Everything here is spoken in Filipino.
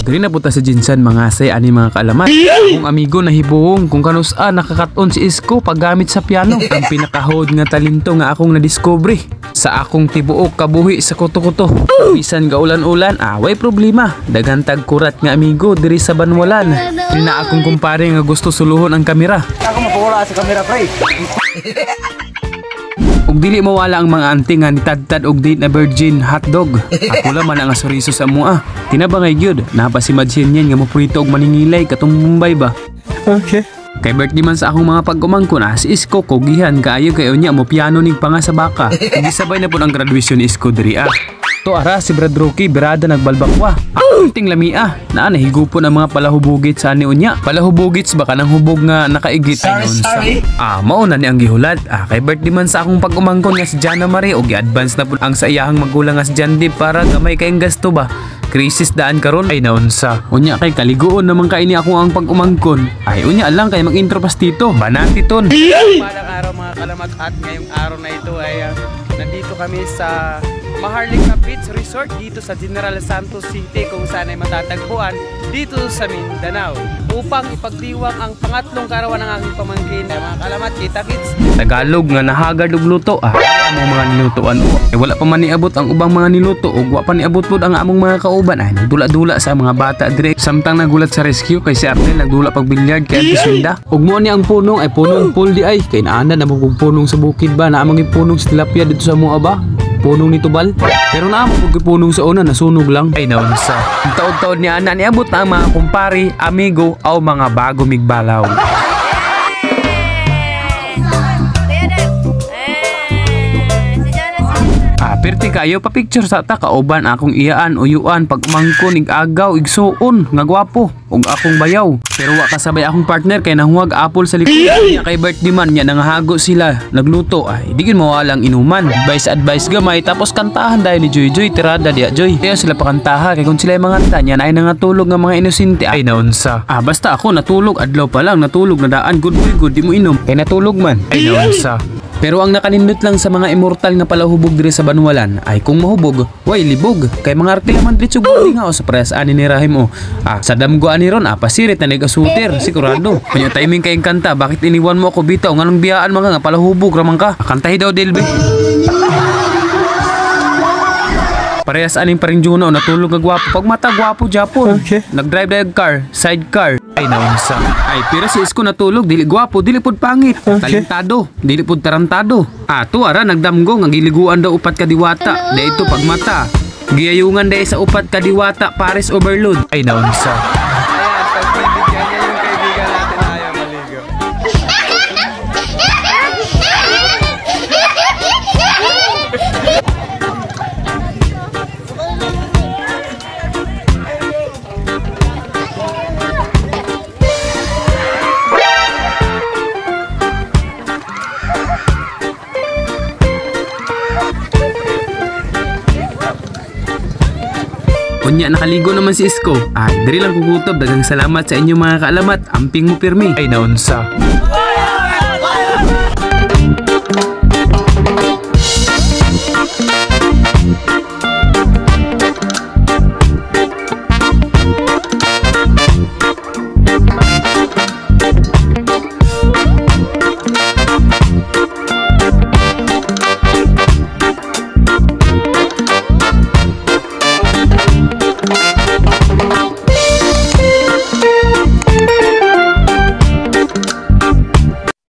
Diri na puta sa Jinsan mga say ani mga kaalamat. Akong amigo na hibuong kung kanusa nakakaton si Isko paggamit sa piano. Ang pinakahod nga talento nga akong nadiscovery sa akong tibuok kabuhi sa kuto-kuto. Bisan ga ulan-ulan, way problema. Daghan tag kurat nga amigo diri sa Banwalan. Na akong kumpare nga gusto suluhon ang kamera. Ako mapawala sa kamera, pre. Ug dili mawala ang mga anting nga nitadtad og date na virgin hotdog. Ako lang man ang asuriso sa mua. Tinabangay gyud, napasimad siya nga moprito og maningilay katong Mumbai ba. Okay. Kay birthday man sa akong mga pagkumangkon si Isko kogihan kaayo kay unya mo piano ning panga sa baka. Gisabay na pud ang graduation ni Isko diri To ara si Brad Rocky birada nagbalbakwa. Ting lamia na nahigupon ang mga palahubugit sa ani unya. Palahubugits baka nang hubog nga nakaigit Sorry. mao na ni ang gihulat. Kay birthday man sa akong pagkumangkon nga si Jana Marie og gi-advance na pud ang sa iyahang magulang nga si Jan Dip para gamay kayong gasto ba. Krisis daan karon ay naunsa. Unya kay kaliguon naman kay ni ako ang pag-umangkon. Ay unya lang kay mag-intro pastito. Banatiton. Malang araw mga kalamat at ngayong araw na ito ay nandito kami sa Maharlika Beach Resort dito sa General Santos City kung saan ay matatagpuan dito sa Mindanao upang ipagdiwang ang pangatlong karawan ng aking pamangkin. Mga kalamat, kita kids. Tagalog nga nahagad og luto. Among mga nilutoan wala pa man niabot ang ubang mga niluto ug wa pa niabot pud ang among mga kauban nagdula-dula sa mga bata dire. Samtang nagulat sa rescue kay si Arnel nagdula pag bilyard kay Auntie Swinda. Ug mo ni ang punong ay punong pool di ay kay naana na mo punong sa bukid ba na among punong sa tilapia dito sa mua ba. Punong ni Tubal. Pero naamang pagpunong sa una nasunog lang. Ay naunsa. Ang taod-taod ni Ana niabot na ang mga kumpari, amigo o mga bago migbalaw. Perti kayo pa picture sa ta kauban akong iyaan uyuan pag umangkon ig agaw ig suon nga gwapo ug akong bayaw. Pero wa kasabay akong partner kay nahuwag apple sa likod niya kay birthday man nya nangahago sila nagluto ay di gid mawalang inuman. Advice gamay tapos kantahan dahil ni Joy Joy tirada dia Joy. Kaya sila pakantaha kay kun sila manganta nya ay nangatulog nga mga inosente ay naunsa. Basta ako natulog adlaw pa lang natulog na daan good di mo inom kay natulog man ay naunsa. Pero ang nakanindot lang sa mga immortal nga palahubog dire sa Banwalan ay kung mahubog, way libog. Kay mga arte man dito nga o sa press ani ni Rahim sa damgo ani ron pasirit na nagasuter sigurado. Kanya timing kay kanta, bakit iniwan mo ako bitaw nganong biyaan mga nga palahubog ramang ka. Kantahi daw Delbe. Parehas aning paring Juno natulog nga gwapo. Pag mata gwapo Japon. Okay. Nagdrive na car, sidecar. Ay naunsa. Ay pero si Isko natulog dili gwapo, dili pud pangit. Okay. Talentado, dili pud tarantado. Tuara nagdamgo nga giliguan daw upat ka diwata. Dito pag mata. Giyayungan dai sa upat ka diwata Paris overload. Ay naunsa. Ayan, pagbibigyan niya yung kaibigan natin na ayaw maligo. Kunya nakaligo naman si Isko. Diri lang kukutob daghang salamat sa inyo mga kaalamat. Amping mo pirmi. Ay naunsa.